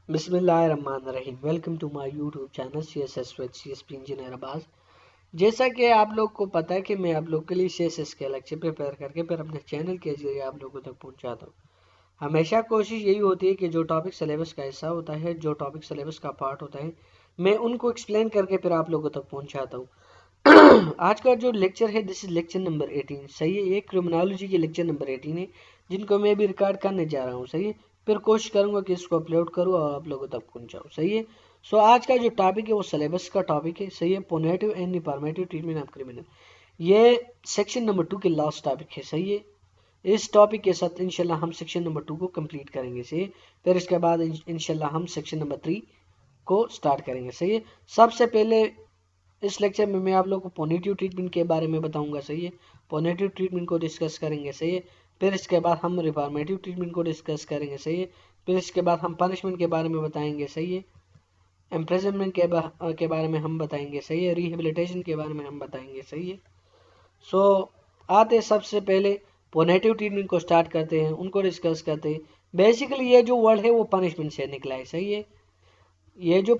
बिस्मिल्लाहिर्रहमानिर्रहीम। Welcome to my YouTube channel CSS विद CSP engineer Abbas. जैसा कि आप लोग को पता है कि मैं आप लोग के लिए CSS के लेक्चर प्रिपेयर करके फिर अपने चैनल के जरिए आप लोगों तक पहुंचाता हूं। हमेशा कोशिश यही होती है कि जो टॉपिक सिलेबस का हिस्सा होता है, जो टॉपिक सिलेबस का पार्ट होता है, मैं उनको एक्सप्लेन करके फिर आप लोगों तक पहुँचाता हूँ। आज का जो लेक्चर है, दिस इज लेक्चर नंबर 18। सही है, ये क्रिमिनोलॉजी के लेक्चर नंबर 18 है, जिनको मैं भी रिकॉर्ड करने जा रहा हूँ। सही है, फिर कोशिश करूंगा कि इसको अपलोड करूँ और आप लोगों तक पहुँचाऊँ। सही है। सो आज का जो टॉपिक है वो सिलेबस का टॉपिक है। सही है, punitive and informative treatment of criminal. ये सेक्शन नंबर 2 के लास्ट टॉपिक है। सही है, इस टॉपिक के साथ इंशाल्लाह हम सेक्शन नंबर 2 को कंप्लीट करेंगे। सही है, फिर इसके बाद इंशाल्लाह हम सेक्शन नंबर 3 को स्टार्ट करेंगे। सही है, सबसे पहले इस लेक्चर में मैं आप लोगों को पोनेटिव ट्रीटमेंट के बारे में बताऊंगा। सही है, पोनेटिव ट्रीटमेंट को डिस्कस करेंगे। सही है, फिर इसके बाद हम रिफॉर्मेटिव ट्रीटमेंट को डिस्कस करेंगे। सही है, फिर इसके बाद हम पनिशमेंट के बारे में बताएंगे। सही है, इम्प्रिजनमेंट के बारे में हम बताएंगे। सही है, रिहेबिलिटेशन के बारे में हम बताएंगे। सही है। सो आते सबसे पहले पोनेटिव ट्रीटमेंट को स्टार्ट करते हैं, उनको डिस्कस करते हैं। बेसिकली ये जो वर्ड है वो पनिशमेंट से निकला है। सही है, ये जो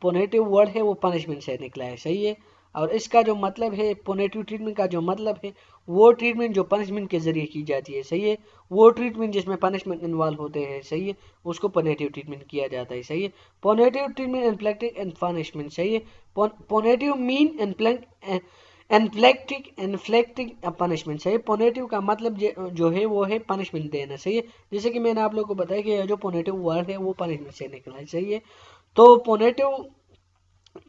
पोनेटिव वर्ड है वो पनिशमेंट से निकला है। सही है, और इसका जो मतलब है, पोनेटिव ट्रीटमेंट का जो मतलब है, वो ट्रीटमेंट जो पनिशमेंट के जरिए की जाती है। सही है, वो ट्रीटमेंट जिसमें पनिशमेंट इन्वॉल्व होते हैं। सही है, उसको पोनेटिव ट्रीटमेंट किया जाता है। सही है, punitive treatment inflicting and punishment. सही है, पोनेटिव मीन इन्फ्लिक्टिंग पनिशमेंट। सही है, पोनेटिव का मतलब जो है वो है पनिशमेंट देना। सही है, जैसे कि मैंने आप लोग को बताया कि जो पोनेटिव वर्ड है वो पनिशमेंट से निकला है। सही है, तो पोनेटिव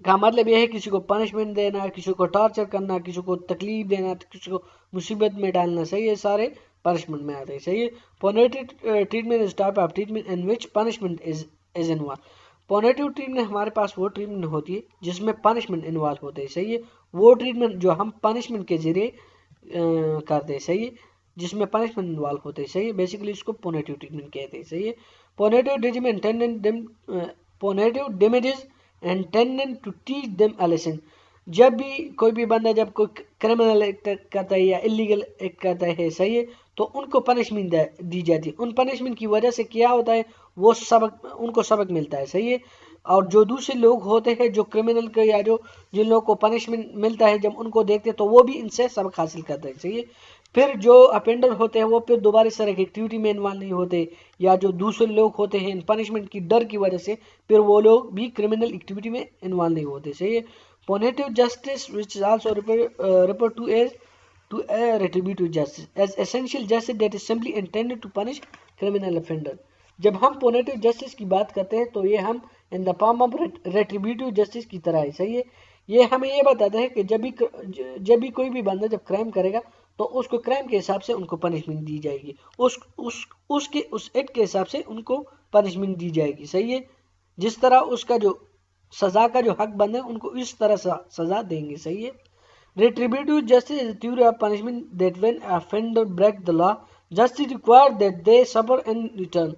का मतलब यह है किसी को पनिशमेंट देना, किसी को टॉर्चर करना, किसी को तकलीफ देना, किसी को मुसीबत में डालना। सही है, सारे पनिशमेंट में आते हैं। सही है, punitive treatment is type of treatment in which punishment is involve. Punitive treatment हमारे पास वो ट्रीटमेंट होती है जिसमें पनिशमेंट इन्वॉल्व होते हैं। सही है, वो ट्रीटमेंट जो हम पनिशमेंट के जरिए करते हैं। सही है, जिसमें पनिशमेंट इन्वॉल्व होते हैं। सही है, बेसिकली इसको पोनेटिव ट्रीटमेंट कहते हैं। सही है, punitive treatment punitive damages and tendent to teach them a lesson. जब भी कोई भी बंदा जब कोई क्रिमिनल एक्ट करता है या इलीगल एक्ट करता है। सही है, तो उनको पनिशमेंट दी जाती है। उन पनिशमेंट की वजह से क्या होता है, वो सबक, उनको सबक मिलता है। सही है, और जो दूसरे लोग होते हैं, जो क्रिमिनल के या जो जिन लोगों को पनिशमेंट मिलता है, जब उनको देखते हैं तो वो भी इनसे सबक हासिल करते हैं। सही है, फिर जो अपेंडर होते हैं वो फिर दोबारा इस तरह की एक्टिविटी में इन्वॉल्व नहीं होते, या जो दूसरे लोग होते हैं इन पनिशमेंट की डर की वजह से फिर वो लोग भी क्रिमिनल एक्टिविटी में इन्वॉल्व नहीं होते। सही है, punitive justice which is also referred to as to a retributive justice as essential justice that is simply intended to punish criminal offender। जब हम पोनेटिव जस्टिस की बात करते हैं तो ये हम इन the form of retributive justice की तरह है। सही है, ये हमें ये बताता है कि जब भी कोई भी बंदा जब क्राइम करेगा तो उसको क्राइम के हिसाब से उनको पनिशमेंट दी जाएगी, उस एक्ट के हिसाब से उनको पनिशमेंट दी जाएगी। सही है, जिस तरह उसका जो सजा का जो हक बंद है उनको इस तरह सजा देंगे। सही है, retributive justice is a theory of punishment that when offender break the law, justice requires that they suffer in return,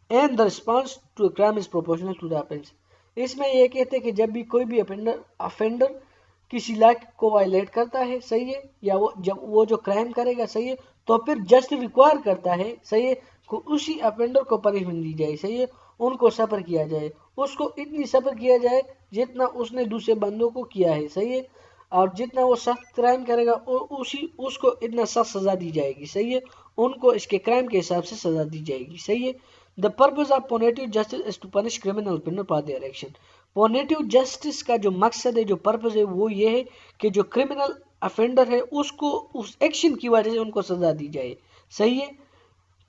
and the response to a crime is proportional to the offense। इसमें ये कहते हैं कि जब भी कोई भी offender किसी लॉ को वायलेट करता है। सही है, या वो जब वो जो क्राइम करेगा। सही है, तो फिर जस्ट रिक्वायर करता है। सही है, को उसी अफेंडर को पनिशमेंट दी जाए। सही है, उनको सफर किया जाए, उसको इतनी सफर किया जाए जितना उसने दूसरे बंदों को किया है। सही है, और जितना वो सख्त क्राइम करेगा उसको इतना सख्त सजा दी जाएगी। सही है, उनको इसके क्राइम के हिसाब से सजा दी जाएगी। सही है, the purpose of punitive justice is to punish criminal for their action. Punitive justice का जो मकसद है, जो पर्पज है, वो ये है कि जो क्रिमिनल अफेंडर है उसको उस एक्शन की वजह से उनको सजा दी जाए। सही है,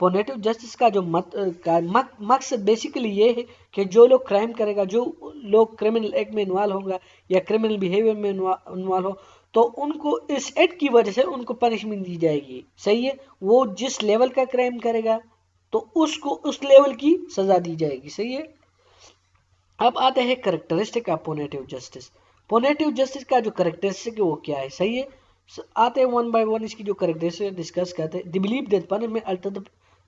पोनेटिव जस्टिस का जो मकसद बेसिकली ये है कि जो लोग क्राइम करेगा, जो लोग क्रिमिनल एक्ट में इन्वॉल्व होगा या क्रिमिनल बिहेवियर में इन्वॉल्व हो, तो उनको इस एक्ट की वजह से उनको पनिशमेंट दी जाएगी। सही है, वो जिस लेवल का क्राइम करेगा तो उसको उस लेवल की सजा दी जाएगी। सही है, अब आते हैं characteristic of punitive justice. पोनेटिव justice का जो करेक्टरिस्टिक है वो क्या है। सही है, आते हैं वन बाय वन इसकी जो करेक्टरिस्टिक डिस्कस करते हैं। The believe that punishment alter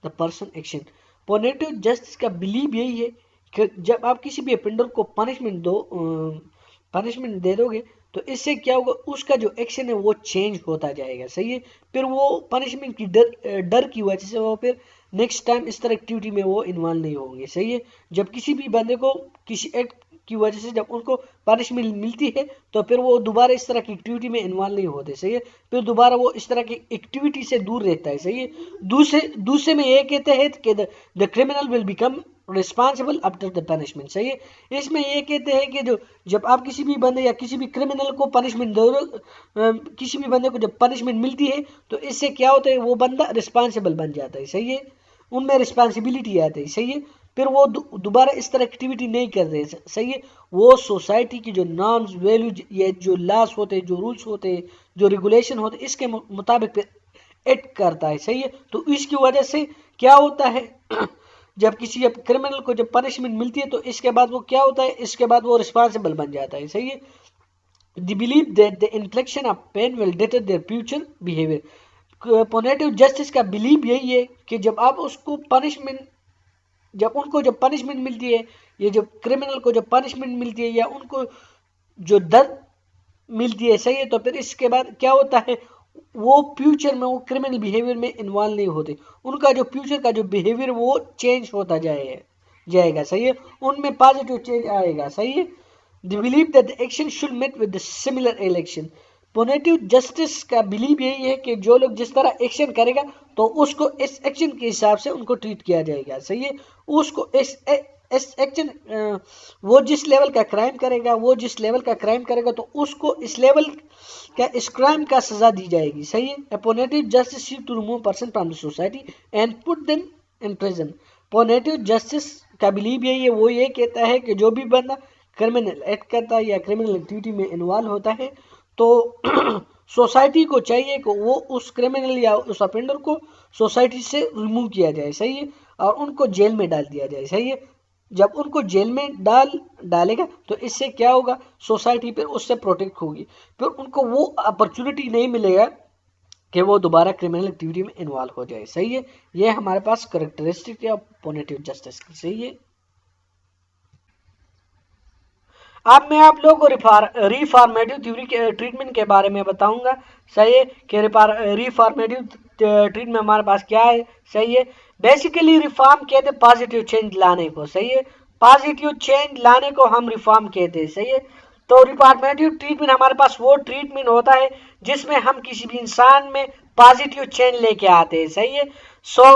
the person action. Punitive justice का बिलीव यही है कि जब आप किसी भी अफेंडर को पनिशमेंट दे दोगे तो इससे क्या होगा, उसका जो एक्शन है वो चेंज होता जाएगा। सही है, फिर वो पनिशमेंट की डर की वजह से वो फिर नेक्स्ट टाइम इस तरह एक्टिविटी में वो इन्वॉल्व नहीं होंगे। सही है। जब किसी भी बंदे को किसी एक्ट की वजह से जब उनको पनिशमेंट मिलती है तो फिर वो दोबारा इस तरह की एक्टिविटी में इन्वॉल्व नहीं होते। सही है। फिर दोबारा वो इस तरह की एक्टिविटी से दूर रहता है। सही है। दूसरे में ये कहते हैं कि the criminal will become responsible after the punishment. सही है। इसमें ये कहते हैं कि जो जब आप किसी भी बंदे या किसी भी क्रिमिनल को पनिशमेंट दो, किसी भी बंदे को जब पनिशमेंट मिलती है तो इससे क्या होता है, वो बंदा रिस्पॉन्सिबल बन जाता है। सही है। उनमें रिस्पॉन्सिबिलिटी आती है। सही है। फिर वो दोबारा इस तरह एक्टिविटी नहीं कर रहे। सही है। वो सोसाइटी की जो नॉर्म्स वैल्यूज, ये जो लॉस होते हैं, जो रूल्स होते हैं, जो रेगुलेशन होते हैं, इसके मुताबिक फिर एक्ट करता है। सही है। तो इसकी वजह से क्या होता है जब किसी क्रिमिनल को जब पनिशमेंट मिलती है तो इसके बाद वो क्या होता है, इसके बाद वो रिस्पॉन्सिबल बन जाता है। सही है। The believe that the infliction of pain will deter their future behaviour. Punitive justice का बिलीव यही है कि जब आप उसको पनिशमेंट, जब उनको जब पनिशमेंट मिलती है, ये जब क्रिमिनल को जब पनिशमेंट मिलती है या उनको जो दर्द मिलती है। सही है। तो फिर इसके बाद क्या होता है, वो फ्यूचर में वो क्रिमिनल बिहेवियर में इन्वॉल्व नहीं होते। उनका जो फ्यूचर का जो बिहेवियर वो चेंज होता जाएगा। सही है। उनमें पॉजिटिव चेंज आएगा। सही है। The believe that the action should met with the similar election. Punitive justice का बिलीव यही है कि जो लोग जिस तरह एक्शन करेगा तो उसको इस एक्शन के हिसाब से उनको ट्रीट किया जाएगा। सही है। उसको इस एक्शन, वो जिस लेवल का क्राइम करेगा, वो जिस लेवल का क्राइम करेगा तो उसको इस लेवल का, इस क्राइम का सजा दी जाएगी। सही है। Punitive justice seek to remove person from the society and put them in prison. Punitive justice का बिलीव यही है, वो ये कहता है कि जो भी बंदा क्रिमिनल एक्ट करता है या क्रिमिनल एक्टिविटी में इन्वॉल्व होता है तो सोसाइटी को चाहिए कि वो उस क्रिमिनल या उस ऑफेंडर को सोसाइटी से रिमूव किया जाए। सही है। और उनको जेल में डाल दिया जाए। सही है। जब उनको जेल में डालेगा तो इससे क्या होगा, सोसाइटी फिर उससे प्रोटेक्ट होगी, फिर उनको वो अपॉर्चुनिटी नहीं मिलेगा कि वो दोबारा क्रिमिनल एक्टिविटी में इन्वॉल्व हो जाए। सही है। ये हमारे पास कैरेक्टरिस्टिक है पोनेटिव जस्टिस की। सही है। अब मैं आप लोगों को रिफॉर्मेटिव थ्योरी के ट्रीटमेंट के बारे में बताऊंगा। सही है। कि रिफॉर्मेटिव ट्रीटमेंट हमारे पास क्या है। सही है। बेसिकली रिफॉर्म कहते हैं पॉजिटिव चेंज लाने को। सही है। पॉजिटिव चेंज लाने को हम रिफॉर्म कहते हैं। सही है। तो रिफॉर्मेटिव ट्रीटमेंट हमारे पास वो ट्रीटमेंट होता है जिसमें हम किसी भी इंसान में पॉजिटिव चेंज लेके आते हैं। सही है। सो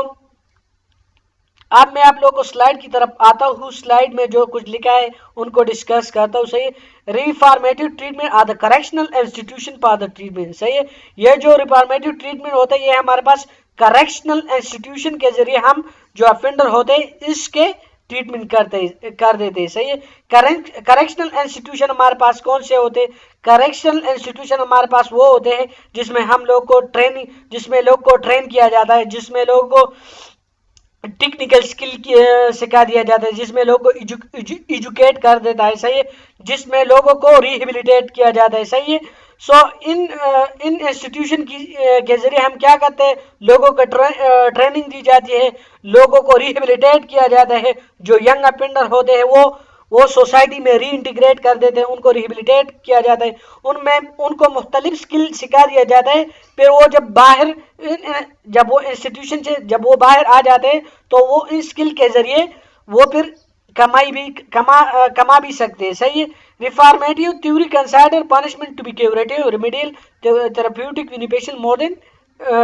अब मैं आप लोगों को स्लाइड की तरफ आता हूँ। स्लाइड में जो कुछ लिखा है उनको डिस्कस करता हूँ। सही है। Reformative treatment are the correctional institution for the treatment. सही है। ये जो रिफॉर्मेटिव ट्रीटमेंट होता है ये हमारे पास करेक्शनल इंस्टीट्यूशन के जरिए हम जो ऑफेंडर होते हैं इसके ट्रीटमेंट कर देते हैं। सही है। करेक्शनल इंस्टीट्यूशन हमारे पास कौन से होते हैं, करेक्शनल इंस्टीट्यूशन हमारे पास वो होते हैं जिसमें हम लोग को ट्रेन किया जाता है, जिसमें लोगों को टेक्निकल स्किल सिखा दिया जाता है, जिसमें लोगों को एजुकेट कर देता है। सही है। जिसमें लोगों को रिहेबिलिटेट किया जाता है। सही है। सो इन इंस्टीट्यूशन के जरिए हम क्या करते हैं, लोगों को ट्रेनिंग दी जाती है, लोगों को रिहेबिलिटेट किया जाता है। जो यंग ऑफेंडर होते हैं वो सोसाइटी में री इंटीग्रेट कर देते हैं, उनको रिहेबिलिटेट किया जाता है, उनको मुख्तलिफ स्किल सिखा दिया जाता है। फिर वो जब वो इंस्टीट्यूशन से जब वो बाहर आ जाते हैं तो वो इस स्किल के जरिए वो फिर कमा भी सकते हैं। सही है। Reformative theory consider punishment to be curative, remedial, therapeutic, beneficial more than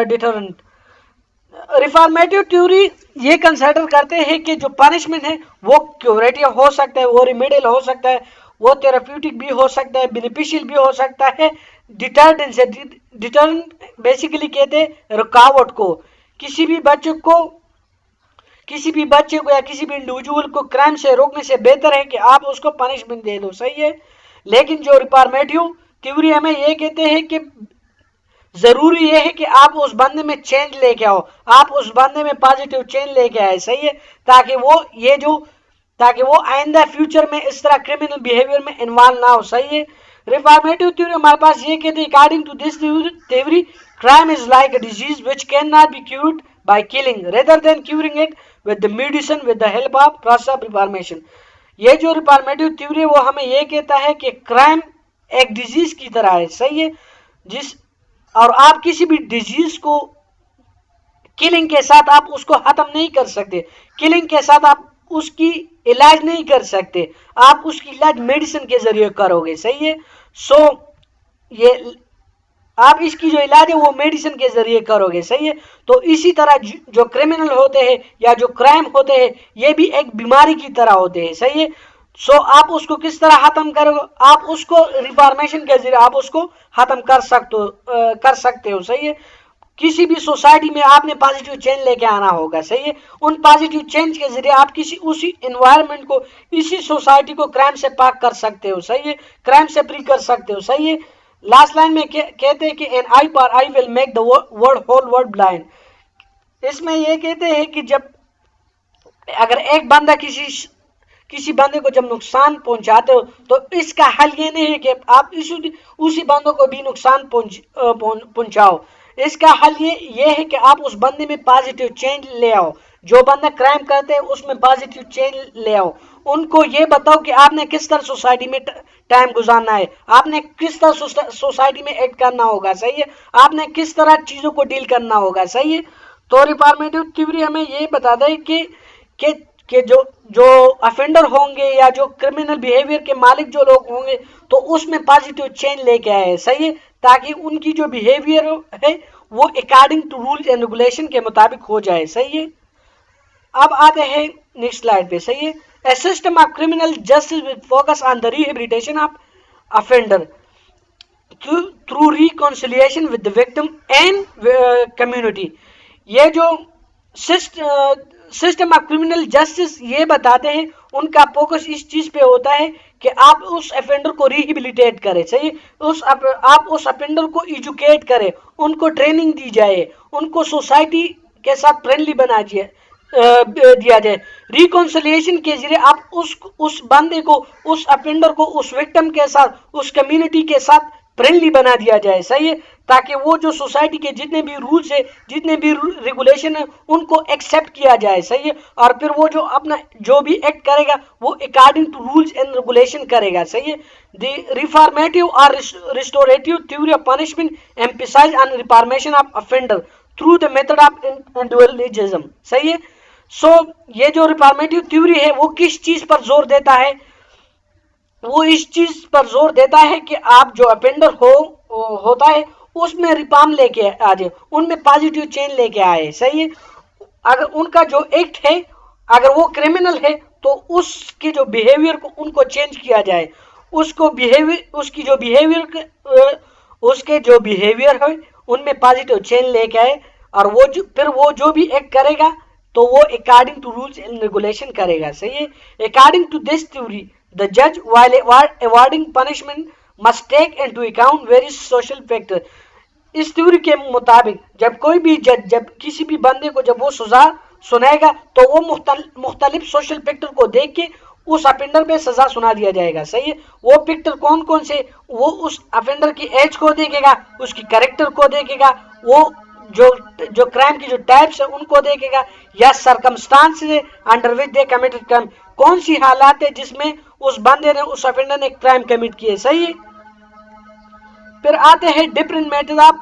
deterrent. Reformative theory ये कंसीडर करते हैं कि जो पनिशमेंट है वो क्यूरेटिव हो सकता है, वो रिमेडियल हो सकता है, वो थेरेप्यूटिक भी हो सकता है, बेनिफिशियल भी हो सकता है, डिटरेंट बेसिकली कहते हैं रुकावट को। किसी भी बच्चे को या किसी भी इंडिविजुअल को क्राइम से रोकने से बेहतर है कि आप उसको पनिशमेंट दे दो। सही है। लेकिन जो रिफॉर्मेटिव थ्योरी हमें ये कहते हैं कि जरूरी ये है कि आप उस बंदे में चेंज लेके आओ, आप उस बंदे में पॉजिटिव चेंज लेके आए। सही है। ताकि वो आइंदा फ्यूचर में इस तरह क्रिमिनल बिहेवियर में इन्वॉल्व ना हो। सही है। रिफॉर्मेटिव थ्योरी हमारे पास ये कहते हैं, according to this theory crime is like a disease which cannot be cured by killing rather than curing it with the medicine with the help of process of reformation। ये जो reformative theory है वो हमें ये कहता है कि crime एक डिजीज की तरह है। सही है। और आप किसी भी डिजीज को किलिंग के साथ आप उसको खत्म नहीं कर सकते, किलिंग के साथ आप उसकी इलाज नहीं कर सकते, आप उसकी इलाज मेडिसिन के जरिए करोगे, सही है। सो ये आप इसकी जो इलाज है वो मेडिसिन के जरिए करोगे, सही है। तो इसी तरह जो क्रिमिनल होते हैं या जो क्राइम होते हैं ये भी एक बीमारी की तरह होते हैं, सही है। सो आप उसको किस तरह खत्म करोगे, आप उसको रिफॉर्मेशन के जरिए आप उसको खत्म कर सकते हो, सही है। किसी भी सोसाइटी में आपने पॉजिटिव चेंज लेके आना होगा, सही है। उन पॉजिटिव चेंज के जरिए आप किसी उसी एनवायरनमेंट को, इसी सोसाइटी को क्राइम से पाक कर सकते हो, सही है, क्राइम से फ्री कर सकते हो, सही है। लास्ट लाइन में कहते हैं कि एन आई पर eye will make the world whole world blind. इसमें ये कहते हैं कि जब अगर एक बंदा किसी बंदे को जब नुकसान पहुंचाते हो तो इसका हल ये नहीं है कि आप उसी बंदों को भी नुकसान पहुंचाओ। इसका हल ये है कि आप उस बंदे में पॉजिटिव चेंज ले आओ, जो बंदा क्राइम करते हैं उसमें पॉजिटिव चेंज ले आओ। उनको ये बताओ कि आपने किस तरह सोसाइटी में टाइम गुजारना है, आपने किस तरह सोसाइटी में एक्ट करना होगा, सही है, आपने किस तरह चीजों को डील करना होगा, सही है। तो रिफॉर्मेटिव थ्योरी हमें ये बताता है कि जो अफेंडर होंगे या जो क्रिमिनल बिहेवियर के मालिक जो लोग होंगे तो उसमें पॉजिटिव चेंज लेके आए, सही है, ताकि उनकी जो बिहेवियर है वो according to rules and regulation के मुताबिक हो जाए, सही है। अब आते हैं नेक्स्ट स्लाइड पे, सही है। A system of criminal justice with focus on the rehabilitation of offender through reconciliation with the victim and community। ये जो सिस्टम ऑफ क्रिमिनल जस्टिस ये बताते हैं, उनका फोकस इस चीज पे होता है कि आप उस अफेंडर को रिहेबिलिटेट करें, सही, आप उस अफेंडर को एजुकेट करें, उनको ट्रेनिंग दी जाए, उनको सोसाइटी के साथ फ्रेंडली बना दिया जाए। रिकॉन्सिलिएशन के जरिए आप उस बंदे को, उस अफेंडर को, उस विक्टिम के साथ, उस कम्युनिटी के साथ फ्रेंडली बना दिया जाए, सही है, ताकि वो जो सोसाइटी के जितने भी रूल्स है, जितने भी रेगुलेशन है, उनको एक्सेप्ट किया जाए, सही है, और फिर वो जो अपना जो भी एक्ट करेगा वो according to rules and regulation करेगा, सही है। द रिफॉर्मेटिव और restorative theory of punishment emphasise on reformation of offender through the method of individualism, सही है। सो ये जो रिफॉर्मेटिव थ्योरी है वो किस चीज पर जोर देता है, वो इस चीज पर जोर देता है कि आप जो अफेंडर होता है उसमें रिफॉर्म लेके आ जाए, उनमें पॉजिटिव चेंज लेके आए, सही है। अगर उनका जो एक्ट है अगर वो क्रिमिनल है तो उसके जो बिहेवियर को उनको चेंज किया जाए, उसकी जो बिहेवियर है उनमें पॉजिटिव चेंज लेके आए, और फिर वो जो भी एक्ट करेगा तो वो according to rules and regulation करेगा, सही है। According to this theory the जज while awarding punishment must take into account various social factors। इस थ्योरी के मुताबिक जब कोई भी जज जब किसी भी बंदे को जब वो सजा सुनाएगा तो वो मुख्तलिफ सोशल फैक्टर को देख के उस अफेंडर पे सजा सुना दिया जाएगा, सही है। वो फैक्टर कौन कौन से, वो उस अफेंडर की एज को देखेगा, उसकी कैरेक्टर को देखेगा, वो जो क्राइम की जो टाइप्स है उनको देखेगा, या circumstances under which they committed crime, कौन सी हालात है जिसमें उस बंदे ने, उस अफेंडर ने क्राइम कमिट किए, सही है। फिर आते हैं different method of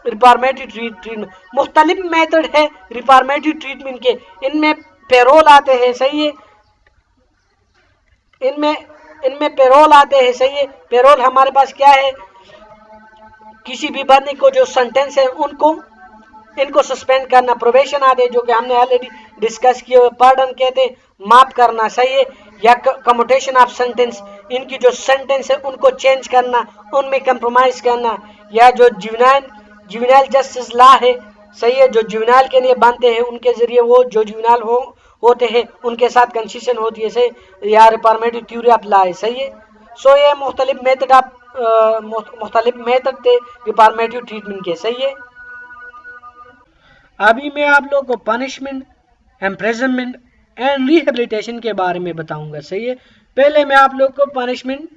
reformative treatment. मुख्तलिफ मेथड है रिफॉर्मेटिव ट्रीटमेंट के, इनमें पेरोल आते हैं, सही है, इनमें पेरोल आते हैं, सही है। पेरोल हमारे पास क्या है, किसी भी बंदे को जो सेंटेंस है इनको सस्पेंड करना, प्रोबेशन आते हैं जो कि हमने ऑलरेडी डिस्कस किए हुए, पार्डन कहते हैं माफ करना, सही है, या कम्यूटेशन ऑफ सेंटेंस, इनकी जो सेंटेंस है उनको चेंज करना, उनमें कंप्रोमाइज करना, या जो जुवेनाइल जस्टिस लॉ है, सही है, जो जुवेनाइल के लिए बनते हैं उनके जरिए वो जो जुवेनाइल होते हैं उनके साथ कंसेशन होती है, सही, या रिफॉर्मेटिव थ्योरी ऑफ लॉ है, सही है। सो ये मुख्तलिफ मेथड थे रिफॉर्मेटिव ट्रीटमेंट के, सही है। अभी मैं आप लोगों को पनिशमेंट, इम्प्रिजनमेंट एंड रिहेबिलिटेशन के बारे में बताऊंगा, सही है। पहले मैं आप लोग को पनिशमेंट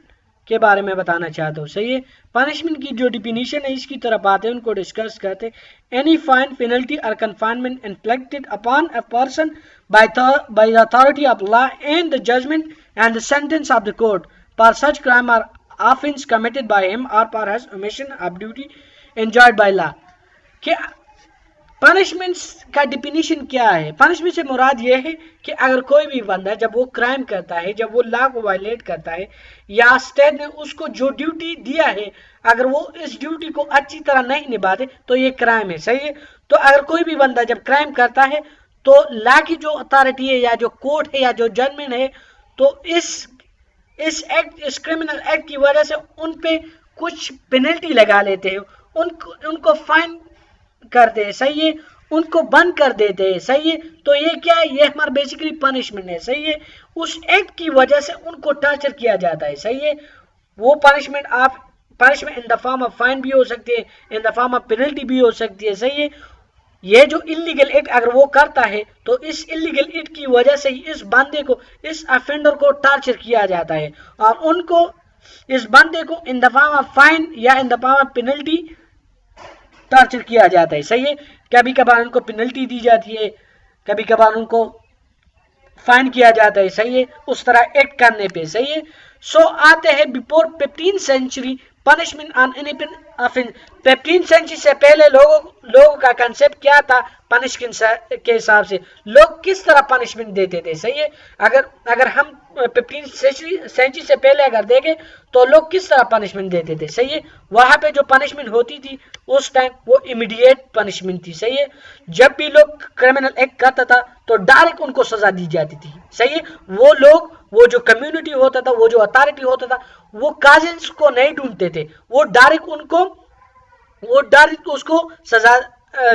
के बारे में बताना चाहता हूँ, सही है। पनिशमेंट की जो डिफिनीशन है इसकी तरफ आते हैं, उनको डिस्कस करते हैं। एनी फाइन, पेनल्टी और confinement inflicted upon a person by the authority of law and the judgment and the sentence of the court for such crime or offense committed by him or for his omission of duty enjoined by law। कि punishments का definition क्या है? Punishment से मुराद ये है कि अगर कोई भी बंदा जब वो क्राइम करता है, जब वो लॉ को वायलेट करता है, या स्टेट ने उसको जो ड्यूटी दिया है अगर वो इस ड्यूटी को अच्छी तरह नहीं निभाते तो ये क्राइम है, सही है। तो अगर कोई भी बंदा जब क्राइम करता है तो लॉ की जो अथॉरिटी है या जो कोर्ट है या जो जजमेंट है, तो इस क्रिमिनल एक्ट की वजह से उन पे कुछ पेनल्टी लगा लेते हैं, उनको फाइन करते हैं, सही है, उनको बंद कर देते हैं, सही है। तो ये क्या है? ये हमारा बेसिकली पनिशमेंट है, सही है। उस एक्ट की वजह से उनको टॉर्चर किया जाता है, सही है। वो punishment in the form of fine भी हो सकती है, इन द फॉर्म ऑफ पेनल्टी भी हो सकती है, सही है। ये जो इलीगल एक्ट अगर वो करता है तो इस इलीगल एक्ट की वजह से इस बंदे को, इस ऑफेंडर को टॉर्चर किया जाता है और उनको, इस बंदे को in the form of fine या in the form of penalty torture किया जाता है, सही है। कभी कभार उनको पेनल्टी दी जाती है, कभी कभार उनको फाइन किया जाता है, सही है, उस तरह एक्ट करने पे, सही है। सो आते हैं before 15th century punishment on any offence. 15th century से पहले लोगों का कंसेप्ट क्या था? पनिशमेंट के हिसाब से लोग किस तरह पनिशमेंट देते थे, सही है। अगर हम 15th सेंचुरी से पहले अगर देखें तो लोग किस तरह पनिशमेंट देते थे, सही है। वहां पे जो पनिशमेंट होती थी उस टाइम वो इमीडिएट पनिशमेंट थी, सही है। जब भी लोग क्रिमिनल एक्ट करता था तो डायरेक्ट उनको सजा दी जाती थी, सही है। वो लोग, वो जो कम्युनिटी होता था, वो जो अथॉरिटी होता था, वो काजिन्स को नहीं ढूंढते थे, वो डायरेक्ट उसको सजा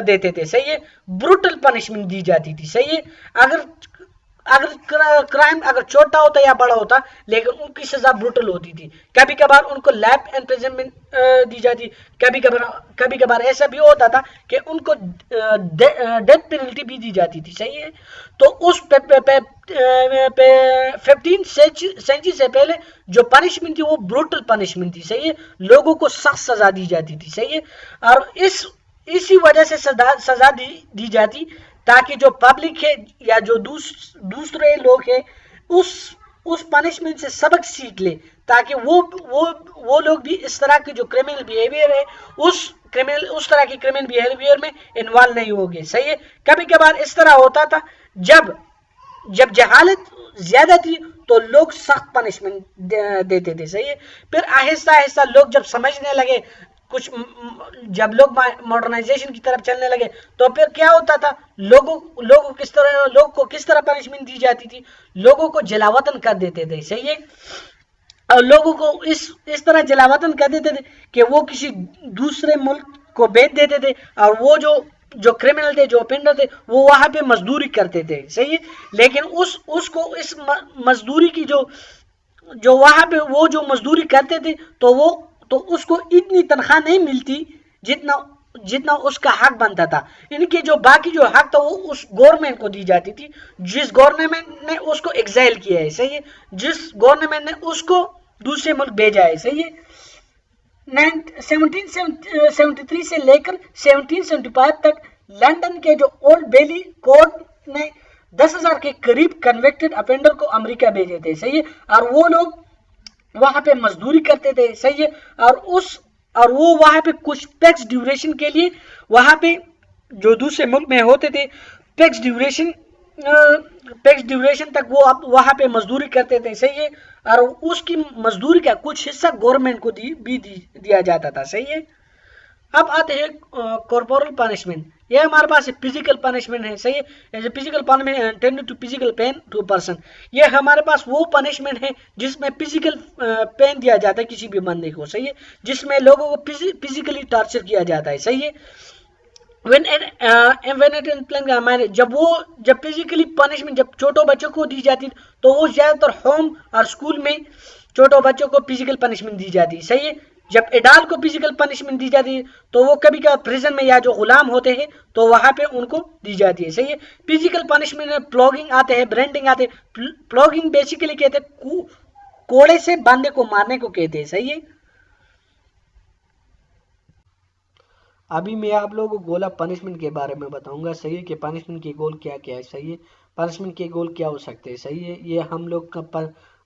देते थे, सही है। ब्रूटल पनिशमेंट दी जाती थी, सही है। अगर क्राइम अगर छोटा होता या बड़ा होता, लेकिन उनकी सजा ब्रूटल होती थी। कभी कभार उनको लाइफ इम्प्रिजनमेंट दी जाती, कभी कभार ऐसा भी होता था कि उनको डेथ पेनल्टी भी दी जाती थी, सही है। तो उस 15th सेंचुरी से पहले जो पनिशमेंट थी वो ब्रूटल पनिशमेंट थी, सही है। लोगों को सख्त सजा दी जाती थी, सही है। और इसी वजह से सजा दी जाती ताकि जो पब्लिक है या जो दूसरे लोग हैं उस पनिशमेंट से सबक सीख ले, ताकि वो लोग भी इस तरह की जो क्रिमिनल बिहेवियर है उस तरह की क्रिमिनल बिहेवियर में इन्वॉल्व नहीं होंगे, सही है। कभी कभार इस तरह होता था जब जहालत ज्यादा थी तो लोग सख्त पनिशमेंट देते थे, सही है। फिर आहिस्ता आहिस्ता लोग जब समझने लगे, जब लोग मॉडर्नाइजेशन की तरफ चलने लगे, तो फिर क्या होता था? लोगों को किस तरह पनिशमेंट दी जाती थी? लोगों को जलावतन कर देते थे, सही है। और लोगों को इस तरह जलावतन कर देते थे कि वो किसी दूसरे मुल्क को बेच देते थे, और वो जो क्रिमिनल थे, जो ऑफेंडर थे, वो वहां पे मजदूरी करते थे, सही है। लेकिन उसको इस मजदूरी की जो वहां पे वो जो मजदूरी करते थे तो उसको इतनी तनख्वाह नहीं मिलती जितना उसका हक बनता था। इनके जो बाकी जो हक था वो उस गवर्नमेंट को दी जाती थी, जिस गवर्नमेंट ने उसको एग्जाइल किया है, सही है, जिस गवर्नमेंट ने उसको दूसरे मुल्क भेजा है, सही है। 1773 से लेकर 1775 तक लंदन के जो ओल्ड बेली कोर्ट ने 10,000 के करीब कन्विक्टेड ऑफेंडर को अमेरिका भेजे थे, सही है। और वो लोग वहां पे मजदूरी करते थे, सही है। और वो वहां पे कुछ टैक्स ड्यूरेशन के लिए वहां पे जो दूसरे मुल्क में होते थे टैक्स ड्यूरेशन तक वो वहां पे मजदूरी करते थे, सही है। और उसकी मजदूरी का कुछ हिस्सा गवर्नमेंट को दिया जाता था, सही है। अब आते हैं कॉर्पोरल पनिशमेंट। ये हमारे पास फिजिकल पनिशमेंट है, सही है। Physical punishment tend to physical pain to person. ये हमारे पास वो पनिशमेंट है जिसमें फिजिकल पेन दिया जाता है किसी भी बंदे को, सही है, जिसमें लोगों को फिजिकली टॉर्चर किया जाता है, सही है। जब फिजिकली पनिशमेंट जब छोटों बच्चों को दी जाती तो वो ज्यादातर होम और स्कूल में छोटों बच्चों को फिजिकल पनिशमेंट दी जाती है, सही है। जब एडल्ट को फिजिकल पनिशमेंट दी जाती है तो वो कभी कभी प्रिजन में या जो गुलाम होते हैं तो वहां पे उनको दी जाती है, सही है। फिजिकल पनिशमेंट में प्लॉगिंग आते हैं, ब्रेंडिंग आते हैं। प्लॉगिंग बेसिकली कहते हैं कोड़े से बंदे को मारने को कहते हैं, सही है। अभी मैं आप लोगों को गोला पनिशमेंट के बारे में बताऊंगा, सही है, कि पनिशमेंट के गोल क्या क्या है, सही है। पनिशमेंट के गोल क्या हो सकते हैं, सही है। ये हम लोग का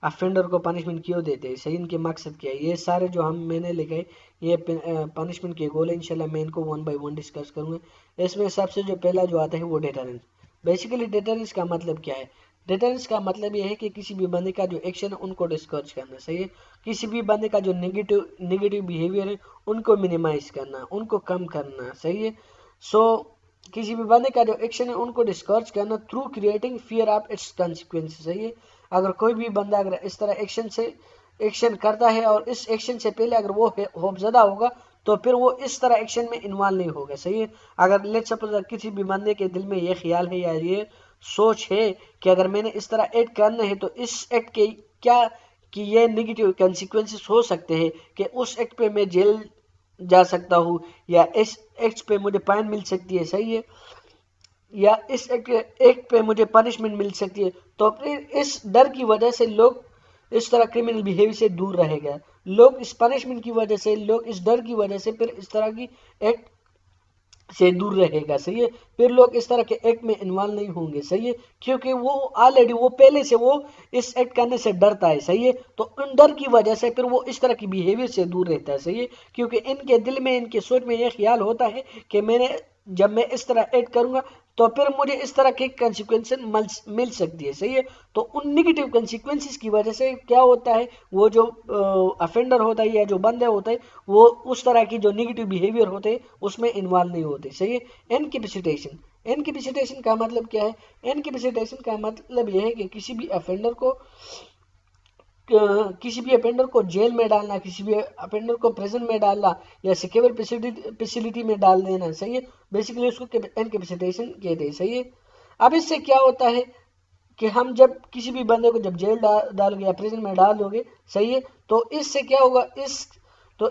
अफेंडर को पनिशमेंट क्यों देते हैं, सही, इनके मकसद क्या है, ये सारे जो मैंने लिखे ये पनिशमेंट के गोल है। इंशाल्लाह मैं इनको 1 बाय 1 डिस्कस करूँगा। इसमें सबसे जो पहला जो आता है वो डेटरेंस। बेसिकली डेटरेंस का मतलब क्या है? डेटरेंस का मतलब ये है कि किसी भी बंदे का जो एक्शन है उनको डिस्करेज करना, सही है। किसी भी बंदे का जो नेगेटिव बिहेवियर है उनको मिनिमाइज करना, उनको कम करना, सही है। सो किसी भी बंदे का जो एक्शन है उनको डिस्करेज करना through creating fear of its consequences, सही है। अगर कोई भी बंदा अगर इस तरह एक्शन करता है और इस एक्शन से पहले अगर वो खौफजदा होगा तो फिर वो इस तरह एक्शन में इन्वॉल्व नहीं होगा, सही है। अगर लेट्स सपोज किसी भी बंदे के दिल में ये ख्याल है या ये सोच है कि अगर मैंने इस तरह एक्ट करना है तो इस एक्ट के क्या कि ये नेगेटिव कॉन्सिक्वेंसेस हो सकते हैं कि उस एक्ट पे मैं जेल जा सकता हूँ या इस एक्ट पे मुझे फाइन मिल सकती है, सही है, या इस एक्ट पे मुझे पनिशमेंट मिल सकती है। तो फिर इस डर की वजह से लोग इस तरह क्रिमिनल बिहेवियर से दूर रहेगा। लोग इस पनिशमेंट की वजह से, लोग इस डर की वजह से फिर इस तरह की एक्ट से दूर रहेगा, सही है। फिर लोग इस तरह के एक्ट में इन्वॉल्व नहीं होंगे, सही है, क्योंकि वो ऑलरेडी वो पहले से वो इस एक्ट करने से डरता है, सही है। तो उन डर की वजह से फिर वो इस तरह की बिहेवियर से दूर रहता है, सही है, क्योंकि इनके दिल में, इनके सोच में ये ख्याल होता है कि जब मैं इस तरह एक्ट करूंगा तो फिर मुझे इस तरह के कंसिक्वेंसेस मिल सकती है, सही है। तो उन निगेटिव कंसिक्वेंसेस की वजह से क्या होता है, वो जो अफेंडर होता है या जो बंदा होता है वो उस तरह की जो निगेटिव बिहेवियर होते हैं उसमें इन्वॉल्व नहीं होते, सही है। इनकैपेसिटेशन, इनकैपेसिटेशन का मतलब क्या है? इनकैपेसिटेशन का मतलब यह है कि किसी भी अफेंडर को जेल में डालना, किसी भी अफेंडर को प्रिजन में डालना या सिक्योर फैसिलिटी में डाल देना, सही है। बेसिकली उसको इनकैपेसिटेशन कहते हैं, सही है। अब इससे क्या होता है कि हम जब किसी भी बंदे को जब जेल डालोगे या प्रिजन में डाल दोगे, सही है, तो इससे क्या होगा,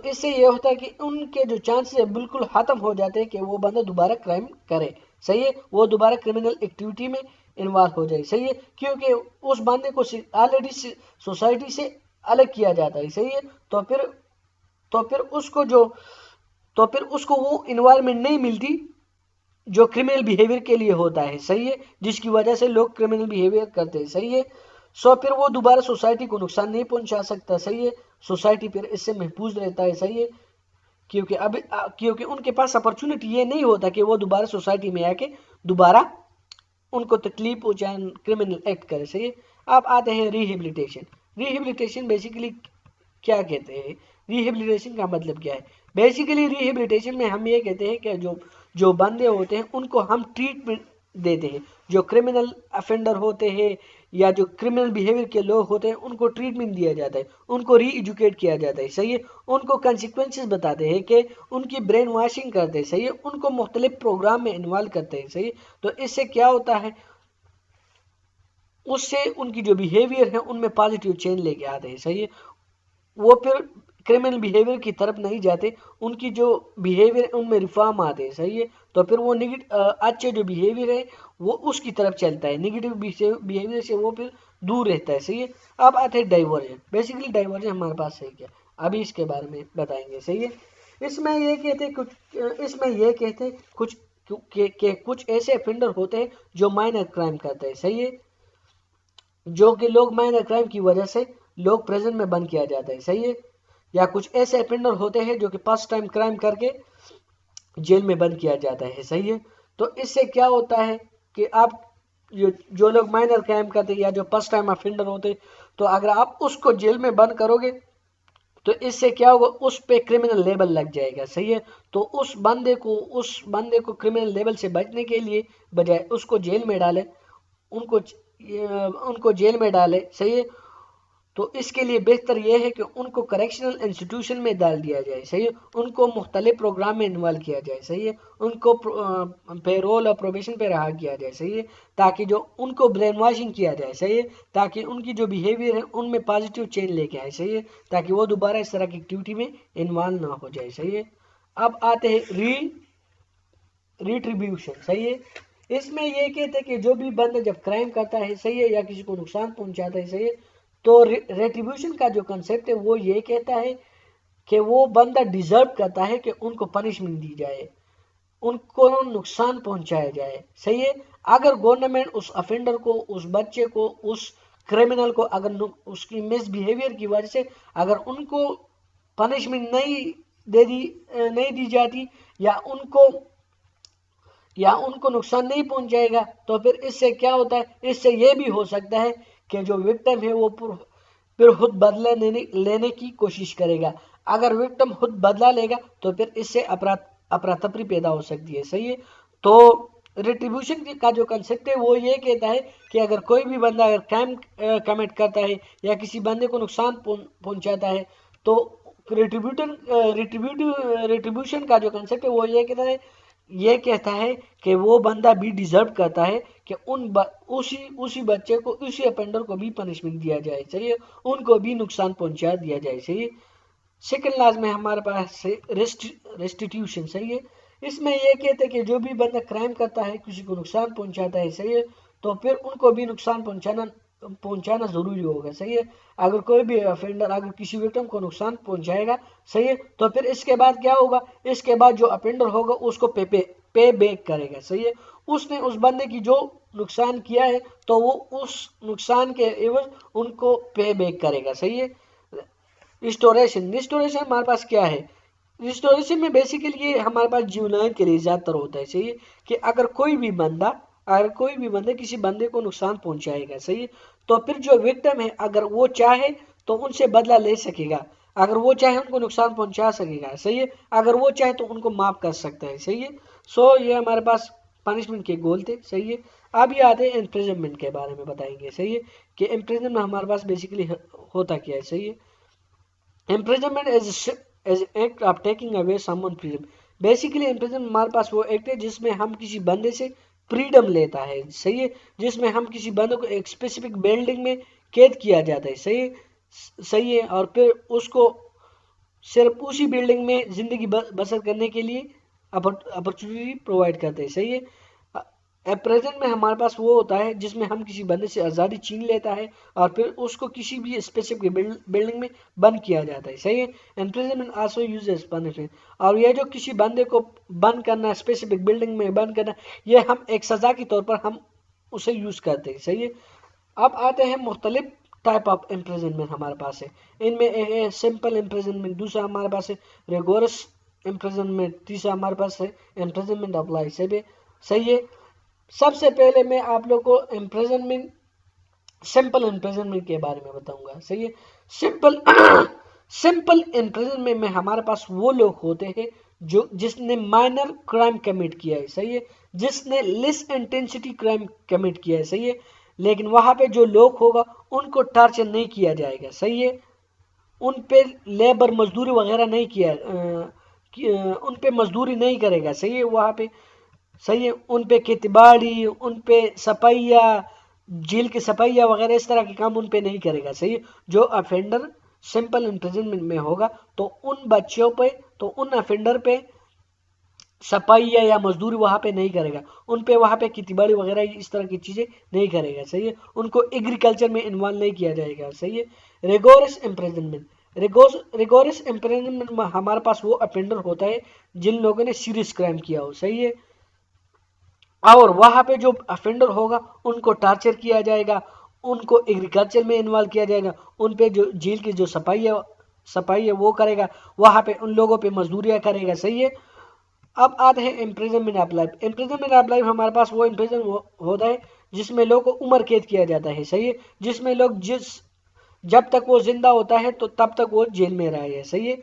इससे ये होता है कि उनके जो चांसेस है बिल्कुल खत्म हो जाते हैं कि वो बंदा दोबारा क्राइम करे, सही है, वो दोबारा क्रिमिनल एक्टिविटी में इन्वॉल्व हो जाए, सही है, क्योंकि उस बंदे को ऑलरेडी सोसाइटी से अलग किया जाता है, सही है। तो फिर उसको जो तो फिर उसको वो इन्वायरमेंट नहीं मिलती जो क्रिमिनल बिहेवियर के लिए होता है, सही है, जिसकी वजह से लोग क्रिमिनल बिहेवियर करते हैं, सही है। सो फिर वो दोबारा सोसाइटी को नुकसान नहीं पहुंचा सकता, सही है, सोसाइटी फिर इससे महफूज रहता है, सही है, क्योंकि उनके पास अपॉर्चुनिटी ये नहीं होता कि वो दोबारा सोसाइटी में आके दोबारा उनको तकलीफ पहुंचाए, क्रिमिनल एक्ट करे, सही है। अब आते हैं रिहेबिलिटेशन। रिहेबिलिटेशन बेसिकली क्या कहते हैं? रिहेबिलिटेशन का मतलब क्या है? बेसिकली रिहेबिलिटेशन में हम ये कहते हैं कि जो बंदे होते हैं उनको हम ट्रीटमेंट देते हैं। जो क्रिमिनल अफेंडर होते हैं या जो क्रिमिनल बिहेवियर के लोग होते हैं उनको ट्रीटमेंट दिया जाता है, उनको री एजुकेट किया जाता है, सही है, उनको कंसिक्वेंसेस बताते हैं कि उनकी ब्रेन वॉशिंग करते हैं, सही है, उनको मुख्तलिफ प्रोग्राम में इन्वॉल्व करते हैं, सही है। तो इससे क्या होता है, उससे उनकी जो बिहेवियर है उनमें पॉजिटिव चेंज लेके आते हैं, सही है। वो फिर क्रिमिनल बिहेवियर की तरफ नहीं जाते, उनकी जो बिहेवियर है उनमें रिफॉर्म आते हैं, सही है। तो फिर वो अच्छे जो बिहेवियर है वो उसकी तरफ चलता है, नेगेटिव बिहेवियर से वो फिर दूर रहता है, सही है। अब आते हैं डाइवर्जन। बेसिकली डाइवर्जन हमारे पास है क्या, अभी इसके बारे में बताएंगे, सही है। इसमें ये कहते हैं कुछ ऐसे ऑफेंडर होते हैं जो माइनर क्राइम करते हैं, सही है, जो कि लोग माइनर क्राइम की वजह से लोग प्रेजेंट में बंद किया जाता है, सही है। या कुछ ऐसे ऑफेंडर होते हैं जो कि फर्स्ट टाइम क्राइम करके जेल में बंद किया जाता है, सही है। तो इससे क्या होता है कि आप जो लोग माइनर क्राइम करते हैं या जो फर्स्ट टाइम ऑफेंडर होते हैं, तो अगर आप उसको जेल में बंद करोगे तो इससे क्या होगा, उस पे क्रिमिनल लेबल लग जाएगा, सही है। तो उस बंदे को क्रिमिनल लेबल से बचने के लिए बजाय उसको जेल में डाले, उनको जेल में डाले, सही है। तो इसके लिए बेहतर यह है कि उनको करेक्शनल इंस्टीट्यूशन में डाल दिया जाए, सही है, उनको मुख्तलिफ प्रोग्राम में इन्वॉल्व किया जाए, सही है, उनको पेरोल और प्रोबेशन पे रहा किया जाए, सही है, ताकि जो उनको ब्रेन वॉशिंग किया जाए, सही है, ताकि उनकी जो बिहेवियर है उनमें पॉजिटिव चेंज लेके आए, सही है, ताकि वो दोबारा इस तरह की एक्टिविटी में इन्वॉल्व ना हो जाए, सही है। अब आते हैं रिट्रीब्यूशन, सही है। इसमें ये कहते हैं कि जो भी बंदा जब क्राइम करता है, सही है, या किसी को नुकसान पहुंचाता है, सही है, तो रेट्रीब्यूशन का जो कंसेप्ट है वो ये कहता है कि वो बंदा डिजर्व करता है कि उनको पनिशमेंट दी जाए, उनको नुकसान पहुंचाया जाए, सही है। अगर गवर्नमेंट उस अफेंडर को, उस बच्चे को, उस क्रिमिनल को अगर उसकी मिसबिहेवियर की वजह से अगर उनको पनिशमेंट नहीं दी जाती या उनको नुकसान नहीं पहुंचाएगा, तो फिर इससे क्या होता है, इससे ये भी हो सकता है कि जो विक्टिम है वो फिर खुद बदला लेने की कोशिश करेगा। अगर विक्टिम खुद बदला लेगा तो फिर इससे अफरा-तफरी पैदा हो सकती है। सही है। तो रिट्रीब्यूशन का जो कंसेप्ट है वो ये कहता है कि अगर कोई भी बंदा अगर क्राइम कमिट करता है या किसी बंदे को नुकसान पहुंचाता है, तो रिट्रीब्यूशन का जो कंसेप्ट है वो ये कहता है कि वो बंदा भी डिजर्व करता है कि उसी बच्चे को, उसी अपेंडर को भी पनिशमेंट दिया जाए। चाहिए, उनको भी नुकसान पहुंचा दिया जाए। सही है। सेकंड लाज में हमारे पास है रेस्टिट्यूशन। सही है। इसमें यह कहते हैं कि जो भी बंदा क्राइम करता है, किसी को नुकसान पहुंचाता है, सही है, तो फिर उनको भी नुकसान पहुंचाना जरूरी होगा। सही है। अगर कोई भी अफेंडर अगर किसी विक्टिम को नुकसान पहुंचाएगा, सही है, तो फिर इसके बाद क्या होगा, इसके बाद जो अफेंडर होगा उसको पे बैक करेगा। सही है। उसने उस बंदे की जो नुकसान किया है तो वो उस नुकसान के एवज उनको पे बैक करेगा। सही है। रिस्टोरेशन हमारे पास क्या है, रिस्टोरेशन में बेसिकली ये हमारे पास जीवनायन के लिए ज्यादातर होता है। सही है। कि अगर कोई भी बंदा किसी बंदे को नुकसान पहुंचाएगा, सही है, तो फिर जो विक्टिम है अगर वो चाहे तो उनसे बदला ले सकेगा, अगर वो चाहे उनको नुकसान पहुंचा सकेगा। सही है। अगर वो चाहे तो उनको माफ कर सकता है। सही है। सो ये हमारे पास पनिशमेंट के गोल थे। सही है। अब ये आते हैं इम्प्रिजनमेंट के बारे में बताएंगे। सही है। कि इम्प्रिजनमेंट हमारे पास बेसिकली होता क्या है। सही है। Imprisonment as act of taking away someone freedom. Basically imprisonment हमारे पास वो एक्ट है जिसमें हम किसी बंदे से फ्रीडम लेता है। सही है। जिसमें हम किसी बंदे को एक स्पेसिफिक बिल्डिंग में कैद किया जाता है। सही है। और फिर उसको सिर्फ उसी बिल्डिंग में जिंदगी बसर करने के लिए अपॉर्चुनिटी प्रोवाइड करते हैं। सही है। प्रेजेंट में हमारे पास वो होता है जिसमें हम किसी बंदे से आज़ादी छीन लेता है और फिर उसको किसी भी स्पेसिफिक बिल्डिंग में बंद किया जाता है। सही है। Imprisonment also used as punishment. और ये जो किसी बंदे को बंद करना, स्पेसिफिक बिल्डिंग में बंद करना, ये हम एक सजा के तौर पर हम उसे यूज करते हैं। सही है। अब आते हैं मुख्तलिफ टाइप ऑफ इम्प्रिजनमेंट हमारे पास है। इनमें सिंपल इम्प्रिजनमेंट, दूसरा हमारे पास है रिगोरस इम्प्रिजनमेंट, तीसरा हमारे पास है इम्प्रिजनमेंट ऑफ लाइफ। सही है। सबसे पहले मैं आप लोग को सिंपल इम्प्रिजनमेंट के बारे में बताऊंगा। सही है। सिंपल इम्प्रिजनमेंट में हमारे पास वो लोग होते हैं जिसने माइनर क्राइम कमिट किया है। सही है। जिसने लेस इंटेंसिटी क्राइम कमिट किया है। सही है। लेकिन वहां पे जो लोग होगा उनको टॉर्चर नहीं किया जाएगा। सही है। उन पे लेबर मजदूरी वगैरह नहीं उन पे मजदूरी नहीं करेगा। सही है। वहां पे सही है। उन पे खेतीबाड़ी, उन पे सफाइया, जेल की सफाइया वगैरह इस तरह के काम उन पे नहीं करेगा। सही है। जो अफेंडर सिंपल इम्प्रिजनमेंट में होगा तो उन अफेंडर पे सफाइया या मजदूरी वहां पे नहीं करेगा, उन पे वहां पे खेतीबाड़ी वगैरह इस तरह की चीजें नहीं करेगा। सही है। उनको एग्रीकल्चर में इन्वॉल्व नहीं किया जाएगा। सही है। रिगोरस इम्प्रिजनमेंट में हमारे पास वो अफेंडर होता है जिन लोगों ने सीरियस क्राइम किया हो। सही है। और वहां पे जो अफेंडर होगा उनको टॉर्चर किया जाएगा, उनको एग्रीकल्चर में इन्वॉल्व किया जाएगा, उन पे जो जेल की जो सफाई है वो करेगा, वहां पे उन लोगों पे मजदूरियां करेगा। सही है। अब आते हैं imprisonment of life. Imprisonment of life हमारे पास वो इम्प्रिजन होता है जिसमें लोग को उम्र कैद किया जाता है। सही है। जिसमें लोग जब तक वो जिंदा होता है तो तब तक वो जेल में रहे। सही है।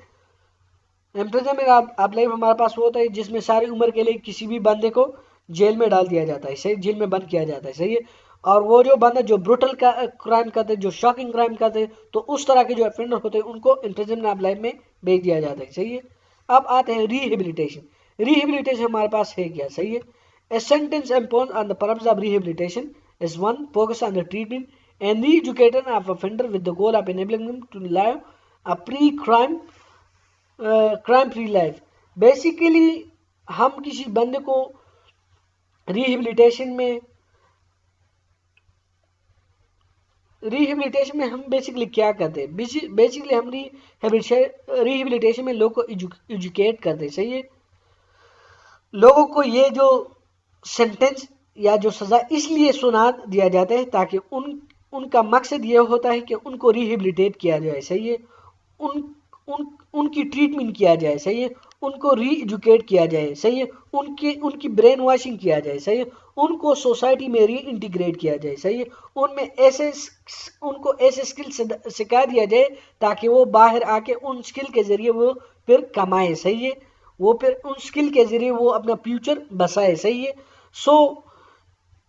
इम्प्रिजनमेंट ऑफ लाइफ हमारे पास वो होता है जिसमें सारी उम्र के लिए किसी भी बंदे को जेल में डाल दिया जाता है। सही, जेल में बंद किया जाता है। सही है। और वो जो बंदा जो ब्रूटल क्राइम करते हैं, जो शॉकिंग क्राइम करते हैं, तो उस तरह के जो ऑफेंडर होते हैं उनको इम्प्रिजनमेंट ऑफ लाइफ में भेज दिया जाता है। सही है। अब आते हैं रिहेबिलिटेशन हमारे पास है क्या। सही है। A sentence imposed on the purpose of rehabilitation is one focused on the treatment and re-education of offender with the goal of enabling them to live a crime free life। Basically हम किसी बंदे को rehabilitation में हम basically क्या करते हैं, basically हम रिहेबिलिटेशन में लोगों को एजुकेट करते हैं। सही है। लोगों को ये जो सेंटेंस या जो सजा इसलिए सुना दिया जाता है ताकि उनका मकसद ये होता है कि उनको रिहेबिलिटेट किया जाए, सही है, उनकी ट्रीटमेंट किया जाए, सही है, उनको री एजुकेट किया जाए, सही है, उनकी ब्रेन वॉशिंग किया जाए, सही है, उनको सोसाइटी में री इंटीग्रेट किया जाए, सही है, उनको ऐसे स्किल सिखा दिया जाए ताकि वो बाहर आके उन स्किल के जरिए वो फिर कमाए, सही है, वो फिर उन स्किल के जरिए वो अपना फ्यूचर बसाए, सही है। सो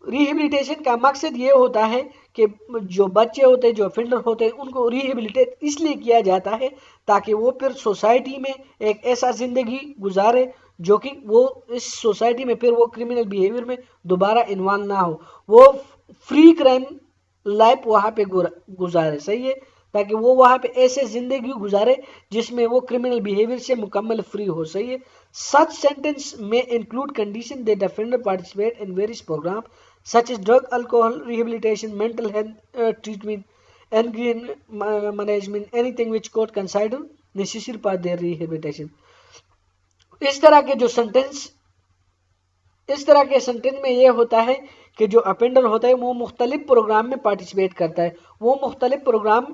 रिहेबिलिटेशन का मकसद ये होता है कि जो बच्चे होते हैं, जो ऑफेंडर होते हैं, उनको रिहेबिलिटेट इसलिए किया जाता है ताकि वो फिर सोसाइटी में एक ऐसा ज़िंदगी गुजारे जो कि वो इस सोसाइटी में फिर वो क्रिमिनल बिहेवियर में दोबारा इन्वॉल्व ना हो, वो फ्री क्राइम लाइफ वहाँ पे गुजारे, सही है, ताकि वो वहाँ पे ऐसे ज़िंदगी गुजारे जिसमें वो क्रिमिनल बिहेवियर से मुकम्मल फ्री हो, सही है। सच सेंटेंस में include condition that offender participate in various programme such as drug, alcohol, rehabilitation, mental health treatment, and management, anything which court consider necessary for their rehabilitation. इस तरह के sentence में ये होता है कि जो अपेंडर होता है वो मुख्तलिफ प्रोग्राम में पार्टिसिपेट करता है, वो मुख्तलिफ प्रोग्राम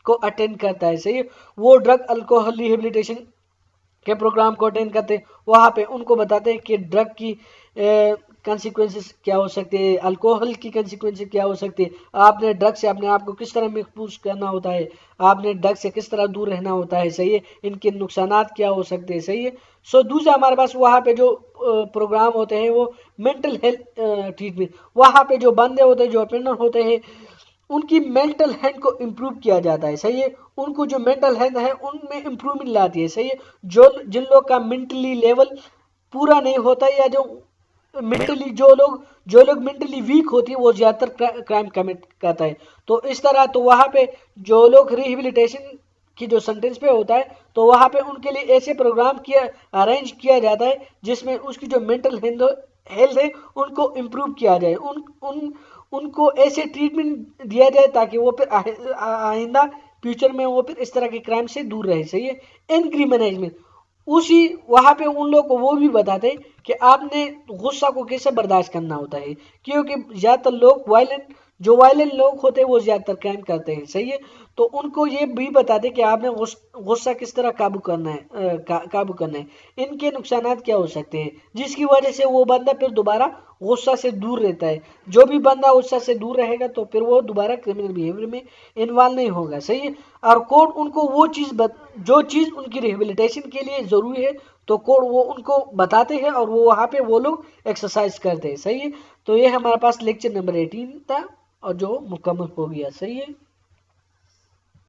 को अटेंड करता है, सही है, वो ड्रग अल्कोहल रिहेबिलिटेशन के प्रोग्राम को अटेंड करते हैं, वहाँ पे उनको बताते हैं कि ड्रग की कंसिक्वेंसेस क्या हो सकते हैं, अल्कोहल की कंसिक्वेंसेस क्या हो सकती है, आपने ड्रग से अपने आप को किस तरह महफूज करना होता है, आपने ड्रग से किस तरह दूर रहना होता है, सही है, इनके नुकसानात क्या हो सकते हैं, सही है। सो दूसरा हमारे पास वहाँ पे जो प्रोग्राम होते हैं वो मेंटल हेल्थ ट्रीटमेंट, वहाँ पे जो बंदे होते हैं, जो अपेंडर होते हैं, उनकी मेंटल हेल्थ को इम्प्रूव किया जाता है, सही है, उनको जो मेंटल हेल्थ है उनमें इम्प्रूवमेंट लाती है, सही है, जिन लोग का मेंटली लेवल पूरा नहीं होता या मेंटली जो लोग मेंटली वीक होती है वो ज़्यादातर क्राइम कमिट करता है। तो इस तरह तो वहाँ पे जो लोग रिहेबिलिटेशन की जो सेंटेंस पे होता है तो वहाँ पे उनके लिए ऐसे प्रोग्राम अरेंज किया जाता है जिसमें उसकी जो मेंटल हेल्थ है उनको इम्प्रूव किया जाए, उनको ऐसे ट्रीटमेंट दिया जाए ताकि वो फिर आइंदा फ्यूचर में वो फिर इस तरह के क्राइम से दूर रहे, सही है। एंग्री मैनेजमेंट, उसी वहाँ पे उन लोगों को वो भी बताते कि आपने गुस्सा को कैसे बर्दाश्त करना होता है, क्योंकि ज़्यादातर लोग वायलेंट लोग होते हैं वो ज़्यादातर क्राइम करते हैं, सही है, तो उनको ये भी बताते कि आपने गुस्सा किस तरह काबू करना है, काबू करना है, इनके नुकसानात क्या हो सकते हैं जिसकी वजह से वो बंदा फिर दोबारा गुस्सा से दूर रहता है, जो भी बंदा गुस्सा से दूर रहेगा तो फिर वो दोबारा क्रिमिनल बिहेवियर में इन्वॉल्व नहीं होगा, सही है। और कोर्ट उनको वो जो चीज़ उनकी रिहेबिलिटेशन के लिए ज़रूरी है तो कोड वो उनको बताते हैं और वो वहाँ पे वो लोग एक्सरसाइज करते हैं, सही है। तो ये हमारे पास लेक्चर नंबर 18 था और जो मुकम्मल हो गया, सही है।